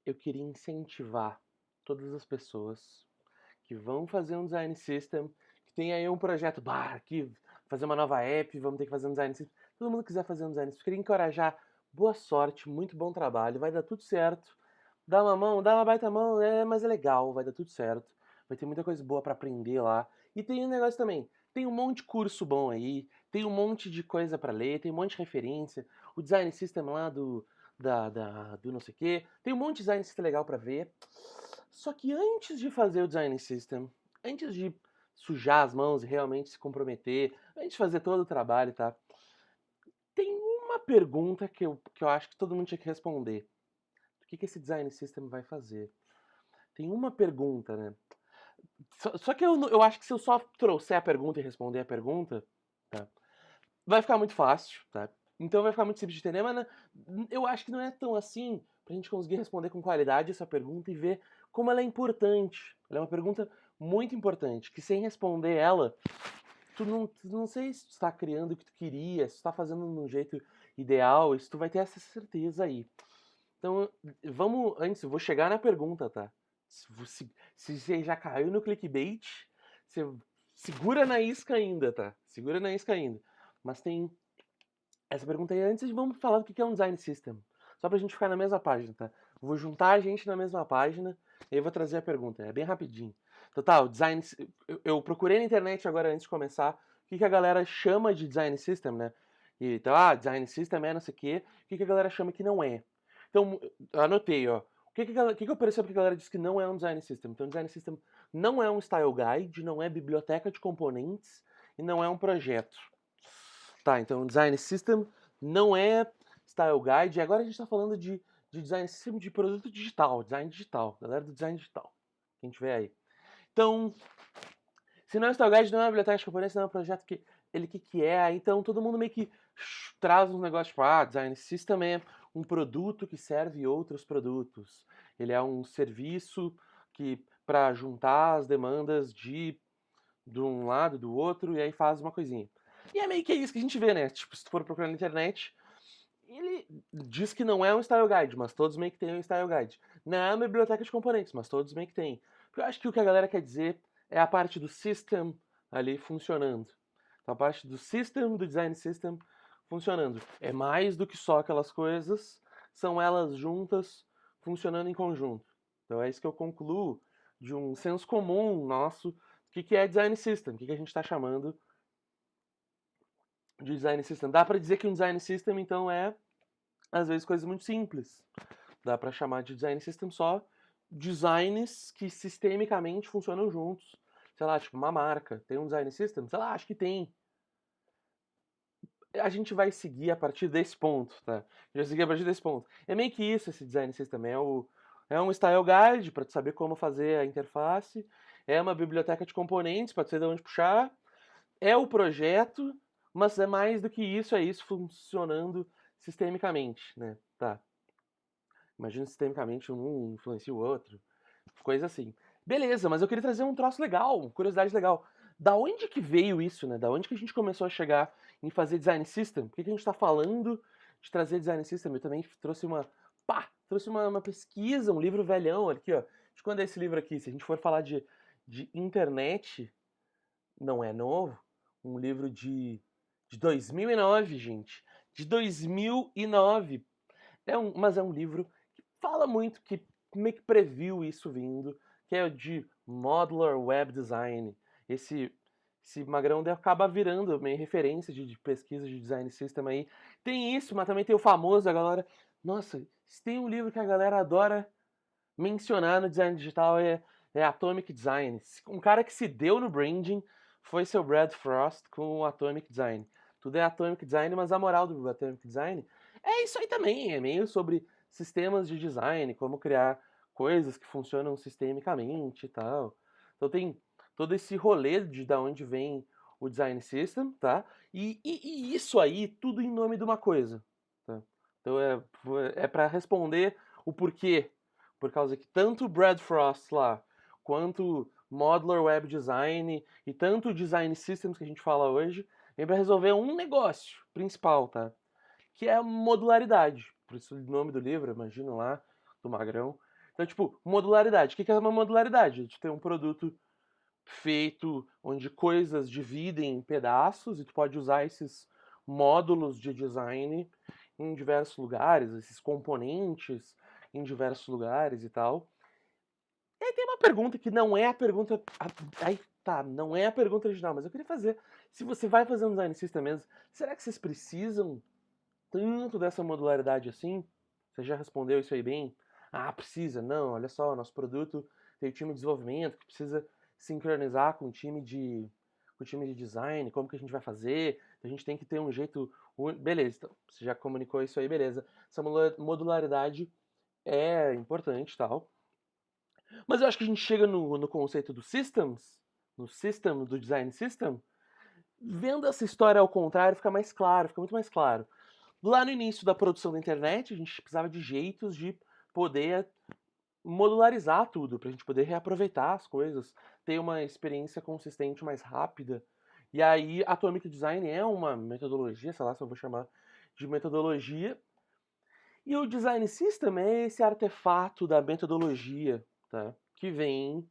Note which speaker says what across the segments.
Speaker 1: eu queria incentivar todas as pessoas que vão fazer um design system, que tem aí um projeto, aqui, fazer uma nova app, vamos ter que fazer um design system. Todo mundo quiser fazer um design system, eu queria encorajar, boa sorte, muito bom trabalho, vai dar tudo certo. Dá uma mão, dá uma baita mão, mas é legal, vai dar tudo certo. Vai ter muita coisa boa para aprender lá. E tem um negócio também, tem um monte de curso bom aí, tem um monte de coisa para ler, tem um monte de referência. O design system lá do não sei o quê, tem um monte de design system legal para ver. Só que antes de fazer o design system, antes de sujar as mãos e realmente se comprometer, antes de fazer todo o trabalho, tá? Tem uma pergunta que eu acho que todo mundo tinha que responder. O que esse design system vai fazer? Tem uma pergunta, né? Só que eu acho que se eu só trouxer a pergunta e responder a pergunta, tá? Vai ficar muito fácil, tá? Então vai ficar muito simples de entender, mas eu acho que não é tão assim pra gente conseguir responder com qualidade essa pergunta e ver como ela é importante. Ela é uma pergunta muito importante, que sem responder ela, tu não sei se tu está criando o que tu queria, se tu tá fazendo de um jeito ideal, se tu vai ter essa certeza aí. Então, vamos, antes, eu vou chegar na pergunta, tá? Se você já caiu no clickbait, você segura na isca ainda, tá? Segura na isca ainda. Mas tem essa pergunta aí antes, vamos falar do que é um design system. Só pra gente ficar na mesma página, tá? Vou juntar a gente na mesma página e aí vou trazer a pergunta. É bem rapidinho. Então tá, o design. Eu procurei na internet agora antes de começar o que a galera chama de design system, né? Então, design system é não sei o quê. O que a galera chama que não é. Então, eu anotei, ó. O que eu percebo que a galera diz que não é um design system? Então, design system não é um style guide, não é biblioteca de componentes e não é um projeto. Tá, então design system não é style guide. E agora a gente está falando de design system de produto digital, design digital, galera do design digital. Quem tiver aí. Então, se não é style guide, não é uma biblioteca de componentes, não é um projeto que ele que é. Então todo mundo meio que traz uns negócios tipo, design system é um produto que serve outros produtos. Ele é um serviço que para juntar as demandas de um lado, do outro, e aí faz uma coisinha. E é meio que isso que a gente vê, né? Tipo, se tu for procurar na internet, ele diz que não é um style guide, mas todos meio que têm um style guide. Não é uma biblioteca de componentes, mas todos meio que têm. Porque eu acho que o que a galera quer dizer é a parte do system ali funcionando. Então, a parte do system, do design system funcionando. É mais do que só aquelas coisas, são elas juntas funcionando em conjunto. Então é isso que eu concluo de um senso comum nosso do que é design system, o que a gente está chamando de design system. Dá para dizer que um design system, então, é, às vezes, coisas muito simples. Dá para chamar de design system só designs que sistemicamente funcionam juntos. Sei lá, tipo uma marca. Tem um design system? Sei lá, acho que tem. A gente vai seguir a partir desse ponto, tá? A gente vai seguir a partir desse ponto. É meio que isso esse design system. É um style guide para tu saber como fazer a interface. É uma biblioteca de componentes para tu saber de onde puxar. É o projeto, mas é mais do que isso, é isso funcionando sistemicamente, né? Tá. Imagina sistemicamente um influencia o outro, coisa assim. Beleza, mas eu queria trazer um troço legal, curiosidade legal. Da onde que veio isso, né? Da onde que a gente começou a chegar em fazer design system? Por que a gente está falando de trazer design system? Eu também trouxe uma pesquisa, um livro velhão aqui, ó. De quando é esse livro aqui? Se a gente for falar de internet, não é novo, um livro de 2009, gente. De 2009. Mas é um livro que fala muito, que meio que previu isso vindo, que é o de Modular Web Design. Esse magrão acaba virando meio referência de pesquisa de design system aí. Tem isso, mas também tem o famoso, a galera. Nossa, se tem um livro que a galera adora mencionar no design digital é Atomic Design. Um cara que se deu no branding foi seu Brad Frost com o Atomic Design. Tudo é Atomic Design, mas a moral do Atomic Design é isso aí também. É meio sobre sistemas de design, como criar coisas que funcionam sistemicamente e tal. Então tem todo esse rolê de da onde vem o design system, tá? E isso aí, tudo em nome de uma coisa. Tá? Então é para responder o porquê, por causa que tanto o Brad Frost lá, quanto Modular Web Design e tanto Design Systems que a gente fala hoje, vem para resolver um negócio principal, tá? Que é a modularidade. Por isso o nome do livro, imagino lá, do Magrão. Então, tipo, modularidade. O que é uma modularidade? A gente tem um produto feito onde coisas dividem em pedaços e tu pode usar esses módulos de design em diversos lugares, esses componentes em diversos lugares e tal. E aí tem uma pergunta que não é a pergunta. Aí tá, não é a pergunta original, mas eu queria fazer. Se você vai fazer um design system mesmo, será que vocês precisam tanto dessa modularidade assim? Você já respondeu isso aí bem? Ah, precisa. Não, olha só, nosso produto tem o time de desenvolvimento que precisa sincronizar com o time de design, como que a gente vai fazer? A gente tem que ter um jeito. Beleza, então, você já comunicou isso aí, beleza. Essa modularidade é importante e tal. Mas eu acho que a gente chega no conceito do systems, no system, do design system, vendo essa história ao contrário, fica mais claro, fica muito mais claro. Lá no início da produção da internet, a gente precisava de jeitos de poder modularizar tudo, para a gente poder reaproveitar as coisas, ter uma experiência consistente mais rápida. E aí, Atomic Design é uma metodologia, sei lá se eu vou chamar de metodologia. E o Design System é esse artefato da metodologia, tá? Que vem,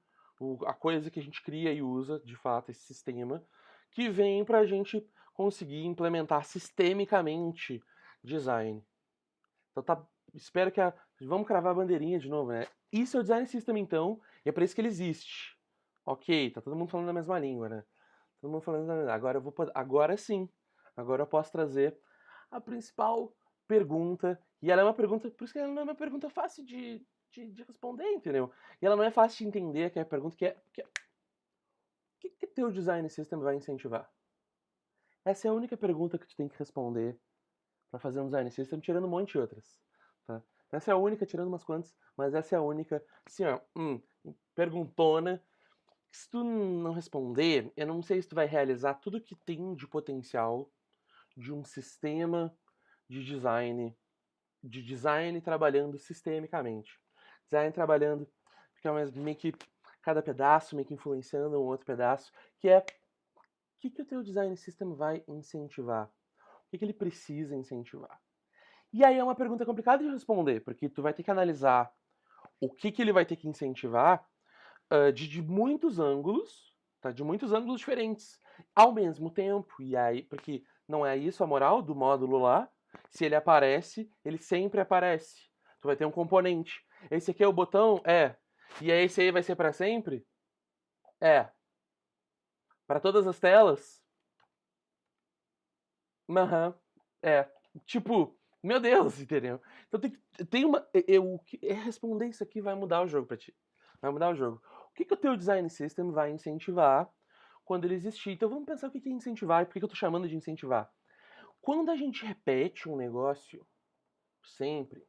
Speaker 1: a coisa que a gente cria e usa, de fato, esse sistema, que vem para a gente conseguir implementar sistemicamente design. Então tá, espero que vamos cravar a bandeirinha de novo, né? Isso é o Design System, então, e é para isso que ele existe. Ok, tá todo mundo falando a mesma língua, né? Todo mundo falando agora eu vou agora sim. Agora eu posso trazer a principal pergunta, e ela é uma pergunta, por isso que ela não é uma pergunta fácil de responder, entendeu? E ela não é fácil de entender, que é a pergunta o que teu Design System vai incentivar? Essa é a única pergunta que tu tem que responder para fazer um Design System, tirando um monte de outras, tá? Essa é a única, tirando umas quantas, mas essa é a única, assim, ó, perguntona, se tu não responder, eu não sei se tu vai realizar tudo que tem de potencial de um sistema de design trabalhando sistemicamente. Design trabalhando, porque é meio que cada pedaço meio que influenciando um outro pedaço, que é o que o teu design system vai incentivar? O que ele precisa incentivar? E aí é uma pergunta complicada de responder, porque tu vai ter que analisar o que ele vai ter que incentivar de muitos ângulos, tá? De muitos ângulos diferentes, ao mesmo tempo. E aí, porque não é isso a moral do módulo lá. Se ele aparece, ele sempre aparece. Tu vai ter um componente. Esse aqui é o botão? É. E aí esse aí vai ser para sempre? É. Para todas as telas? Aham. É. Tipo, meu Deus, entendeu? Então tem uma. Responder isso aqui vai mudar o jogo pra ti. Vai mudar o jogo. O que o teu design system vai incentivar quando ele existir? Então vamos pensar o que é incentivar e por que eu tô chamando de incentivar. Quando a gente repete um negócio sempre,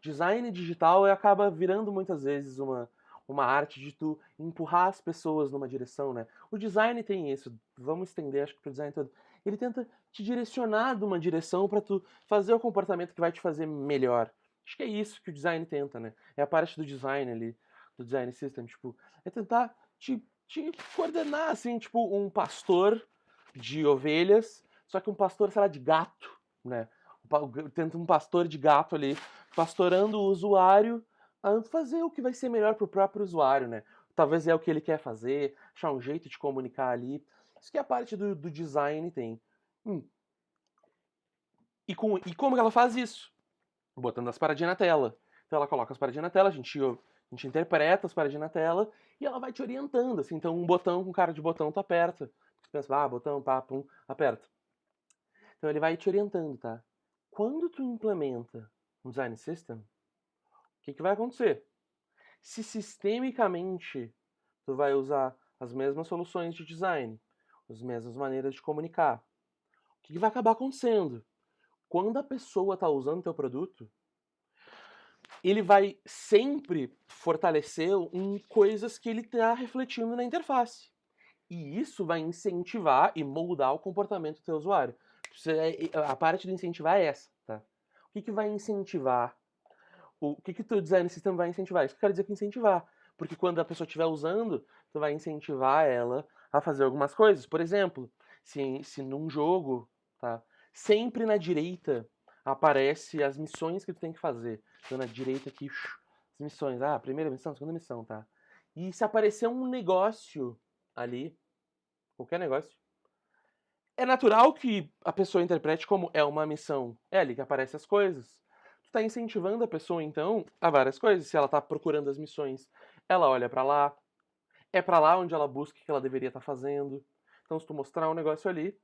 Speaker 1: design digital acaba virando muitas vezes uma arte de tu empurrar as pessoas numa direção, né? O design tem isso, vamos estender, acho que pro design todo. Ele tenta te direcionar de uma direção para tu fazer o comportamento que vai te fazer melhor. Acho que é isso que o design tenta, né? É a parte do design ali, do design system, tipo, é tentar te coordenar, assim, tipo, um pastor de ovelhas, só que um pastor, sei lá, de gato, né? Tenta um pastor de gato ali pastorando o usuário a fazer o que vai ser melhor para o próprio usuário, né? Talvez é o que ele quer fazer, achar um jeito de comunicar ali. Isso que é a parte do design tem. E como ela faz isso? Botando as paradinhas na tela. Então ela coloca as paradinhas na tela, a gente interpreta as paradinhas na tela e ela vai te orientando. Assim, então um botão com cara de botão tu aperta. Você pensa, botão, pá, pum, aperta. Então ele vai te orientando, tá? Quando tu implementa um design system, o que vai acontecer? Se sistemicamente tu vai usar as mesmas soluções de design, as mesmas maneiras de comunicar, o que vai acabar acontecendo? Quando a pessoa está usando teu produto, ele vai sempre fortalecer coisas que ele está refletindo na interface. E isso vai incentivar e moldar o comportamento do teu usuário. A parte do incentivar é essa, tá? O que vai incentivar? O que o teu design system vai incentivar? Isso que eu quero dizer que incentivar. Porque quando a pessoa estiver usando, tu vai incentivar ela a fazer algumas coisas. Por exemplo, se num jogo, tá? Sempre na direita aparece as missões que tu tem que fazer. Então na direita aqui, As missões, primeira missão, segunda missão, tá? E se aparecer um negócio ali, qualquer negócio, é natural que a pessoa interprete como é uma missão. É ali que aparecem as coisas. Tu tá incentivando a pessoa, então, a várias coisas. Se ela tá procurando as missões, ela olha pra lá. É pra lá onde ela busca o que ela deveria estar fazendo. Então, se tu mostrar um negócio ali,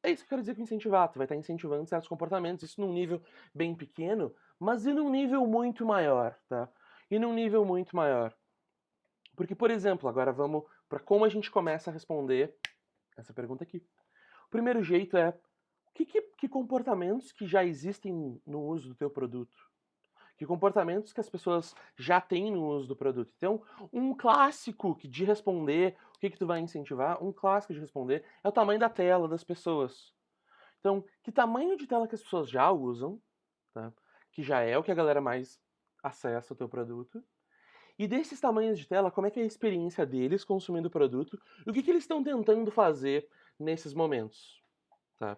Speaker 1: é isso que eu quero dizer com incentivar. Tu vai estar incentivando certos comportamentos. Isso num nível bem pequeno, mas e num nível muito maior, tá? E num nível muito maior. Porque, por exemplo, agora vamos para como a gente começa a responder essa pergunta aqui. O primeiro jeito é que comportamentos que já existem no uso do teu produto? Que comportamentos que as pessoas já têm no uso do produto? Então, um clássico de responder o que tu vai incentivar, um clássico de responder é o tamanho da tela das pessoas. Então, que tamanho de tela que as pessoas já usam, tá? Que já é o que a galera mais acessa o teu produto. E desses tamanhos de tela, como é que é a experiência deles consumindo o produto e o que eles estão tentando fazer nesses momentos, tá?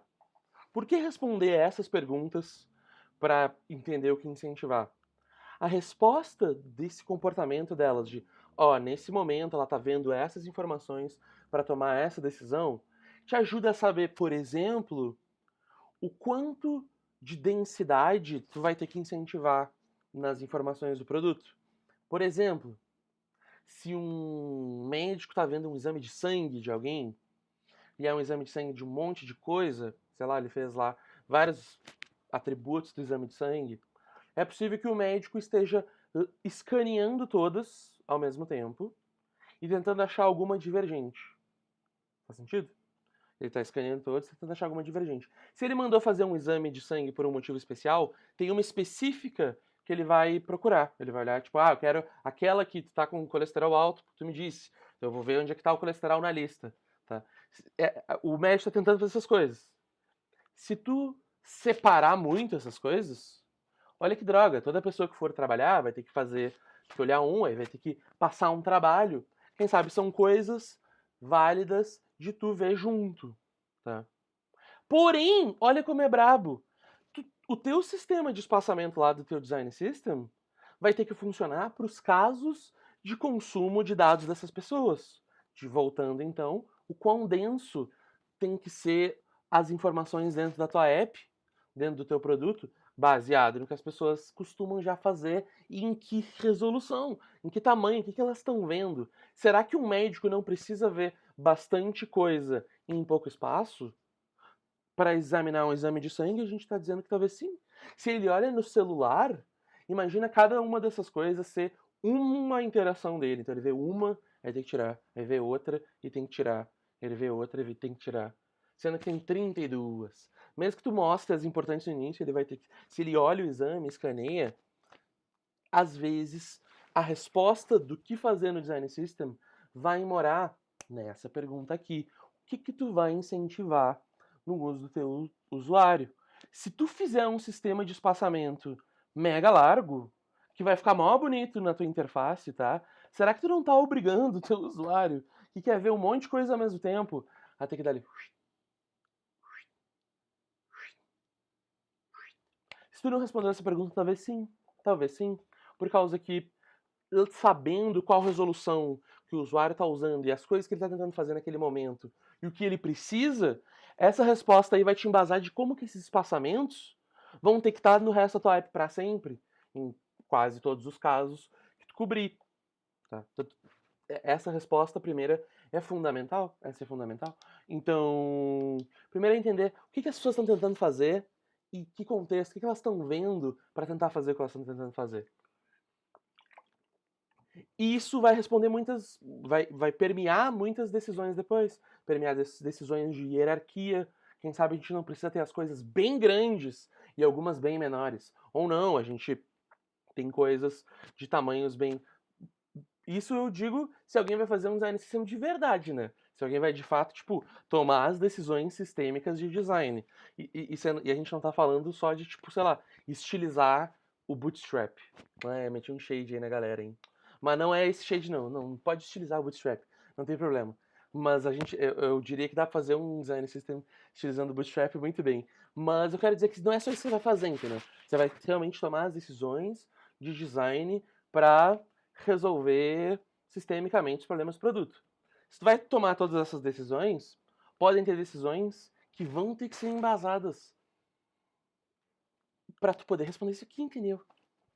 Speaker 1: Por que responder essas perguntas para entender o que incentivar? A resposta desse comportamento delas de, nesse momento ela tá vendo essas informações para tomar essa decisão, te ajuda a saber, por exemplo, o quanto de densidade tu vai ter que incentivar nas informações do produto. Por exemplo, se um médico está vendo um exame de sangue de alguém, e é um exame de sangue de um monte de coisa, sei lá, ele fez lá vários atributos do exame de sangue, é possível que o médico esteja escaneando todas ao mesmo tempo e tentando achar alguma divergente. Faz sentido? Ele está escaneando todos e tentando achar alguma divergente. Se ele mandou fazer um exame de sangue por um motivo especial, tem uma específica que ele vai procurar. Ele vai olhar, tipo, eu quero aquela que tá com colesterol alto, tu me disse. Então eu vou ver onde é que tá o colesterol na lista. Tá? O médico está tentando fazer essas coisas. Se tu separar muito essas coisas, olha que droga. Toda pessoa que for trabalhar vai ter que fazer, que olhar aí vai ter que passar um trabalho. Quem sabe são coisas válidas de tu ver junto, tá? Porém, olha como é brabo. O teu sistema de espaçamento lá do teu design system vai ter que funcionar para os casos de consumo de dados dessas pessoas. Voltando então, o quão denso tem que ser as informações dentro da tua app, dentro do teu produto, baseado no que as pessoas costumam já fazer e em que resolução, em que tamanho, o que elas estão vendo. Será que um médico não precisa ver bastante coisa em pouco espaço? Para examinar um exame de sangue, a gente está dizendo que talvez sim. Se ele olha no celular, imagina cada uma dessas coisas ser uma interação dele. Então ele vê uma, aí tem que tirar. Aí vê outra e tem que tirar. Ele vê outra e tem que tirar. Sendo que tem 32. Mesmo que tu mostre as importantes no início, ele vai ter que. Se ele olha o exame, escaneia, às vezes a resposta do que fazer no Design System vai morar nessa pergunta aqui. O que tu vai incentivar no uso do teu usuário? Se tu fizer um sistema de espaçamento mega largo, que vai ficar mó bonito na tua interface, tá? Será que tu não tá obrigando o teu usuário, que quer ver um monte de coisa ao mesmo tempo, a ter que dar ali... Se tu não responder essa pergunta, talvez sim. Talvez sim. Por causa que sabendo qual resolução que o usuário está usando e as coisas que ele está tentando fazer naquele momento e o que ele precisa, essa resposta aí vai te embasar de como que esses espaçamentos vão ter que estar no resto da tua app para sempre, em quase todos os casos que tu cobrir. Tá? Essa resposta primeira é fundamental, essa é fundamental. Então, primeiro é entender o que as pessoas estão tentando fazer e que contexto, o que elas estão vendo para tentar fazer o que elas estão tentando fazer. E isso vai responder muitas. Vai permear muitas decisões depois. Permear decisões de hierarquia. Quem sabe a gente não precisa ter as coisas bem grandes e algumas bem menores. Ou não, a gente tem coisas de tamanhos bem. Isso eu digo se alguém vai fazer um design system de verdade, né? Se alguém vai de fato, tipo, tomar as decisões sistêmicas de design. E a gente não tá falando só de, tipo, sei lá, estilizar o bootstrap. Meti um shade aí na galera, hein? Mas não é esse shade, não. Não pode estilizar o bootstrap. Não tem problema. Mas eu diria que dá pra fazer um design system estilizando o bootstrap muito bem. Mas eu quero dizer que não é só isso que você vai fazer, entendeu? Você vai realmente tomar as decisões de design para resolver sistemicamente os problemas do produto. Se tu vai tomar todas essas decisões, podem ter decisões que vão ter que ser embasadas para tu poder responder isso aqui, entendeu?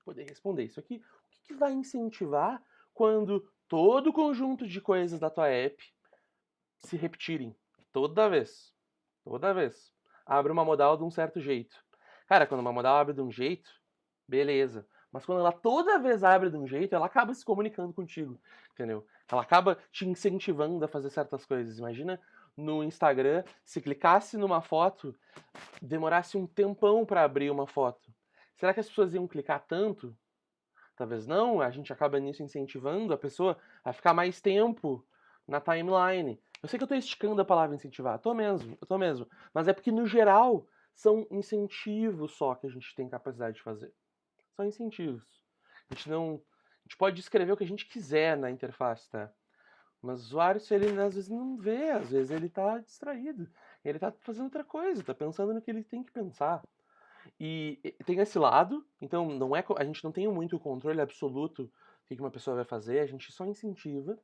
Speaker 1: Poder responder isso aqui. O que vai incentivar quando todo o conjunto de coisas da tua app se repetirem toda vez? Toda vez. Abre uma modal de um certo jeito. Cara, quando uma modal abre de um jeito, beleza. Mas quando ela toda vez abre de um jeito, ela acaba se comunicando contigo, entendeu? Ela acaba te incentivando a fazer certas coisas. Imagina no Instagram, se clicasse numa foto, demorasse um tempão para abrir uma foto. Será que as pessoas iam clicar tanto? Talvez não, a gente acaba nisso incentivando a pessoa a ficar mais tempo na timeline. Eu sei que eu tô esticando a palavra incentivar, eu tô mesmo. Mas é porque, no geral, são incentivos só que a gente tem capacidade de fazer. São incentivos. A gente não. A gente pode escrever o que a gente quiser na interface, tá? Mas o usuário, se ele às vezes não vê, às vezes ele tá distraído. Ele tá fazendo outra coisa, tá pensando no que ele tem que pensar. E tem esse lado, então não é, a gente não tem muito controle absoluto do que uma pessoa vai fazer, a gente só incentiva.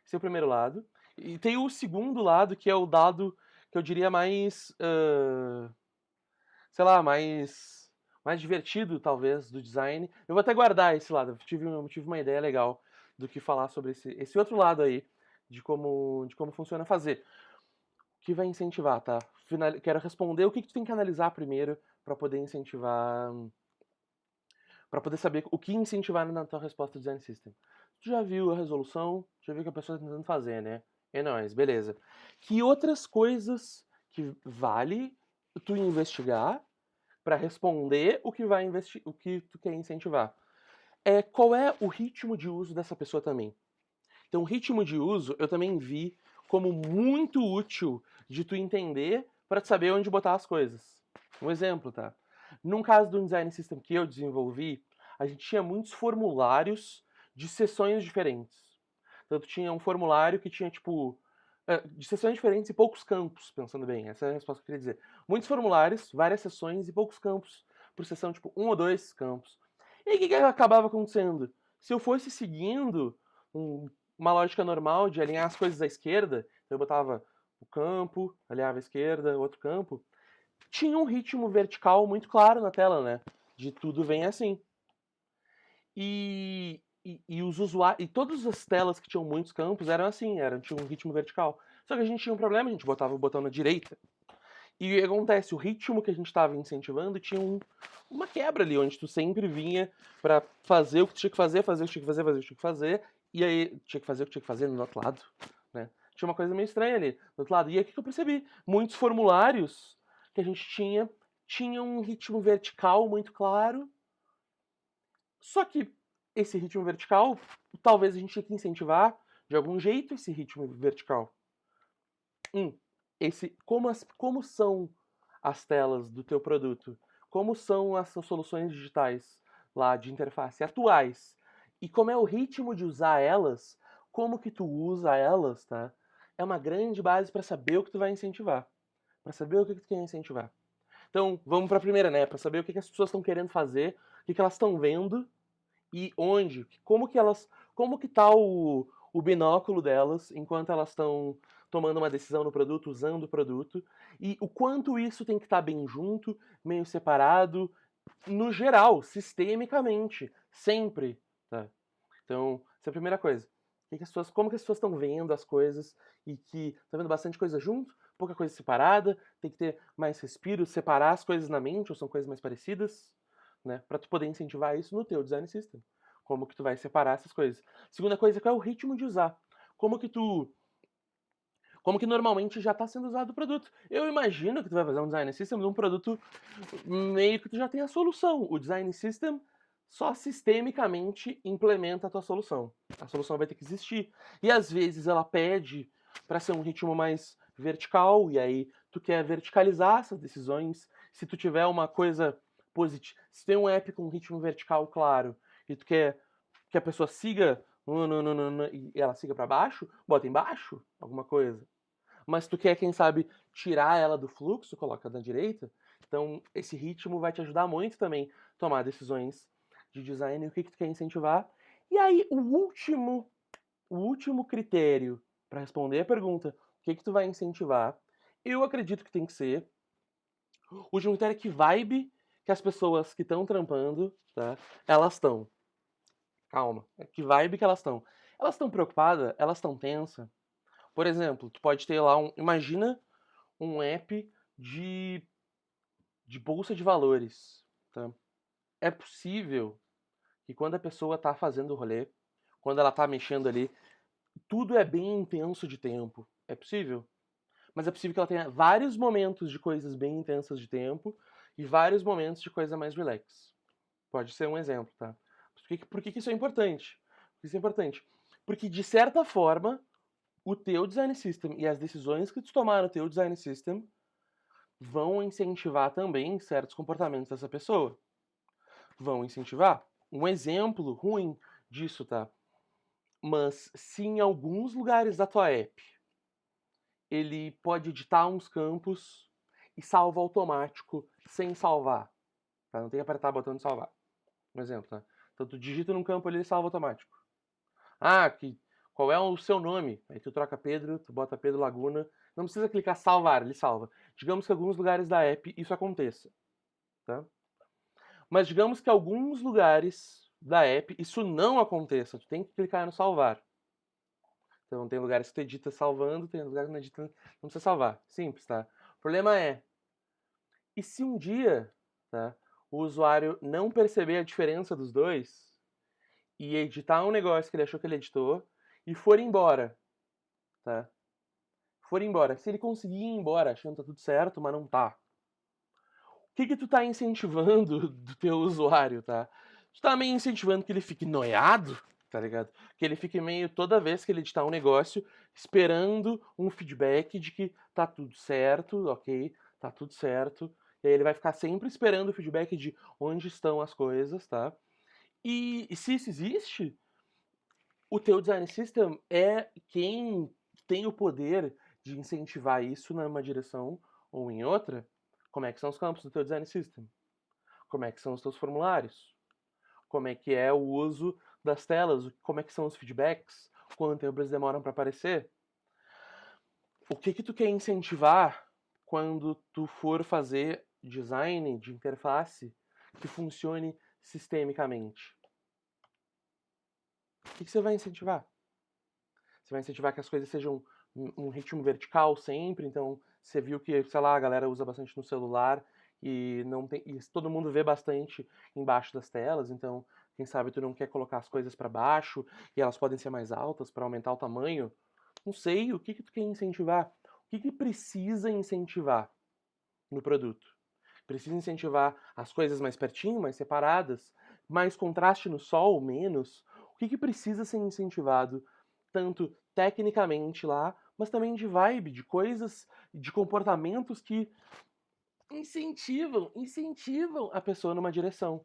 Speaker 1: Esse é o primeiro lado. E tem o segundo lado, que é o dado que eu diria mais, sei lá, mais divertido, talvez, do design. Eu vou até guardar esse lado, eu tive uma ideia legal do que falar sobre esse outro lado aí, de como funciona fazer. O que vai incentivar, tá? Quero responder o que tu tem que analisar primeiro para poder incentivar, para poder saber o que incentivar na tua resposta do design system. Tu já viu a resolução, já viu o que a pessoa está tentando fazer, né? É nóis, beleza. Que outras coisas que vale tu investigar para responder o que o que tu quer incentivar? Qual é o ritmo de uso dessa pessoa também? Então, o ritmo de uso eu também vi como muito útil de tu entender para tu saber onde botar as coisas. Um exemplo, tá? Num caso do design system que eu desenvolvi, a gente tinha muitos formulários de sessões diferentes. Então, tu tinha um formulário que tinha, tipo, de sessões diferentes e poucos campos, pensando bem. Essa é a resposta que eu queria dizer. Muitos formulários, várias sessões e poucos campos. Por sessão, tipo, um ou dois campos. E aí, o que acabava acontecendo? Se eu fosse seguindo uma lógica normal de alinhar as coisas à esquerda, então eu botava o campo, alinhava à esquerda, outro campo, tinha um ritmo vertical muito claro na tela, né? De tudo vem assim. E os usuários. E todas as telas que tinham muitos campos eram assim, tinham um ritmo vertical. Só que a gente tinha um problema, a gente botava o botão na direita. E o que acontece? O ritmo que a gente estava incentivando tinha uma quebra ali, onde tu sempre vinha para fazer o que tu tinha que fazer, fazer o que tinha que fazer, fazer o que tinha que fazer, e aí tinha que fazer o que tinha que fazer no outro lado, né? Tinha uma coisa meio estranha ali, do outro lado. E aí o que eu percebi? Muitos formulários que a gente tinham um ritmo vertical muito claro, só que esse ritmo vertical, talvez a gente tinha que incentivar de algum jeito esse ritmo vertical. Como são as telas do teu produto? Como são as soluções digitais lá de interface atuais? E como é o ritmo de usar elas? Como que tu usa elas, tá? É uma grande base para saber o que tu vai incentivar. Para saber o que tu quer incentivar. Então, vamos para a primeira, né? Para saber o que as pessoas estão querendo fazer, o que elas estão vendo e onde, como que tá o binóculo delas enquanto elas estão tomando uma decisão no produto, usando o produto, e o quanto isso tem que estar bem junto, meio separado, no geral, sistemicamente, sempre, tá? Então, essa é a primeira coisa. Como que as pessoas estão vendo as coisas e que estão vendo bastante coisa junto, pouca coisa separada, tem que ter mais respiro, separar as coisas na mente, ou são coisas mais parecidas, né? Para tu poder incentivar isso no teu design system. Como que tu vai separar essas coisas. Segunda coisa, qual é o ritmo de usar? Como que normalmente já está sendo usado o produto. Eu imagino que tu vai fazer um design system de um produto meio que tu já tem a solução. O design system só sistemicamente implementa a tua solução. A solução vai ter que existir. E às vezes ela pede para ser um ritmo mais vertical, e aí tu quer verticalizar essas decisões. Se tu tiver uma coisa positiva, se tem um app com um ritmo vertical claro, e tu quer que a pessoa siga e ela siga para baixo, bota embaixo alguma coisa. Mas tu quer, quem sabe, tirar ela do fluxo, coloca na direita, Então, esse ritmo vai te ajudar muito também a tomar decisões de design e o que tu quer incentivar. E aí, o último critério para responder a pergunta, o que tu vai incentivar, eu acredito que tem que ser o último critério é que vibe que as pessoas que estão trampando, tá? Elas estão. Calma. Que vibe que elas estão. Elas estão preocupadas? Elas estão tensas? Por exemplo, tu pode ter lá imagina um app de, de bolsa de valores, tá? É possível que quando a pessoa tá fazendo o rolê, quando ela tá mexendo ali, tudo é bem intenso de tempo. É possível? Mas é possível que ela tenha vários momentos de coisas bem intensas de tempo e vários momentos de coisa mais relax. Pode ser um exemplo, tá? Por que isso é importante? Isso é importante. Porque, de certa forma, o teu design system e as decisões que tu tomar no teu design system vão incentivar também certos comportamentos dessa pessoa. Vão incentivar. Um exemplo ruim disso, tá? Mas se em alguns lugares da tua app ele pode editar uns campos e salva automático sem salvar, tá? Não tem que apertar o botão de salvar. Um exemplo, tá? Então tu digita num campo ali e salva automático. Ah, qual é o seu nome? Aí tu troca Pedro, tu bota Pedro Laguna. Não precisa clicar salvar, ele salva. Digamos que em alguns lugares da app isso aconteça, tá? Mas digamos que em alguns lugares da app isso não aconteça. Tu tem que clicar no salvar. Então tem lugares que tu edita salvando, tem lugares que não edita, não precisa salvar. Simples, tá? O problema é, e se um dia, tá, o usuário não perceber a diferença dos dois e editar um negócio que ele achou que ele editou e for embora, tá? For embora. Se ele conseguir ir embora achando que tá tudo certo, mas não tá. O que tu tá incentivando do teu usuário, tá? Tu tá meio incentivando que ele fique noiado, tá ligado? Que ele fique meio, toda vez que ele editar um negócio, esperando um feedback de que tá tudo certo, ok? Tá tudo certo. E aí ele vai ficar sempre esperando o feedback de onde estão as coisas, tá? E se isso existe, o teu design system é quem tem o poder de incentivar isso numa direção ou em outra. Como é que são os campos do teu design system? Como é que são os teus formulários? Como é que é o uso das telas? Como é que são os feedbacks? Quanto tempo eles demoram para aparecer? O que tu quer incentivar quando tu for fazer design de interface que funcione sistemicamente? O que você vai incentivar? Você vai incentivar que as coisas sejam um ritmo vertical sempre, então você viu que, sei lá, a galera usa bastante no celular e não tem, e todo mundo vê bastante embaixo das telas, então quem sabe tu não quer colocar as coisas para baixo e elas podem ser mais altas para aumentar o tamanho. Não sei, o que tu quer incentivar? O que precisa incentivar no produto? Precisa incentivar as coisas mais pertinho, mais separadas, mais contraste no sol, menos? O que precisa ser incentivado tanto tecnicamente lá, mas também de vibe, de coisas, de comportamentos que incentivam a pessoa numa direção.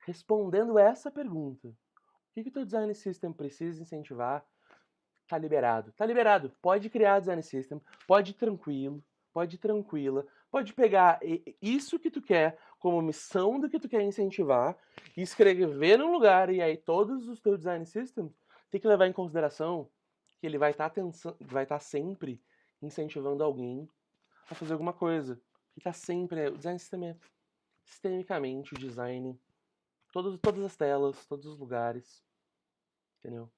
Speaker 1: Respondendo essa pergunta, o que o teu design system precisa incentivar? Tá liberado. Tá liberado. Pode criar design system, pode ir tranquilo, pode ir tranquila, pode pegar isso que tu quer como missão do que tu quer incentivar e escrever num lugar, e aí todos os teus design systems tem que levar em consideração que ele vai estar sempre incentivando alguém a fazer alguma coisa. Que tá sempre, o design system é sistemicamente o design, todas as telas, todos os lugares, entendeu?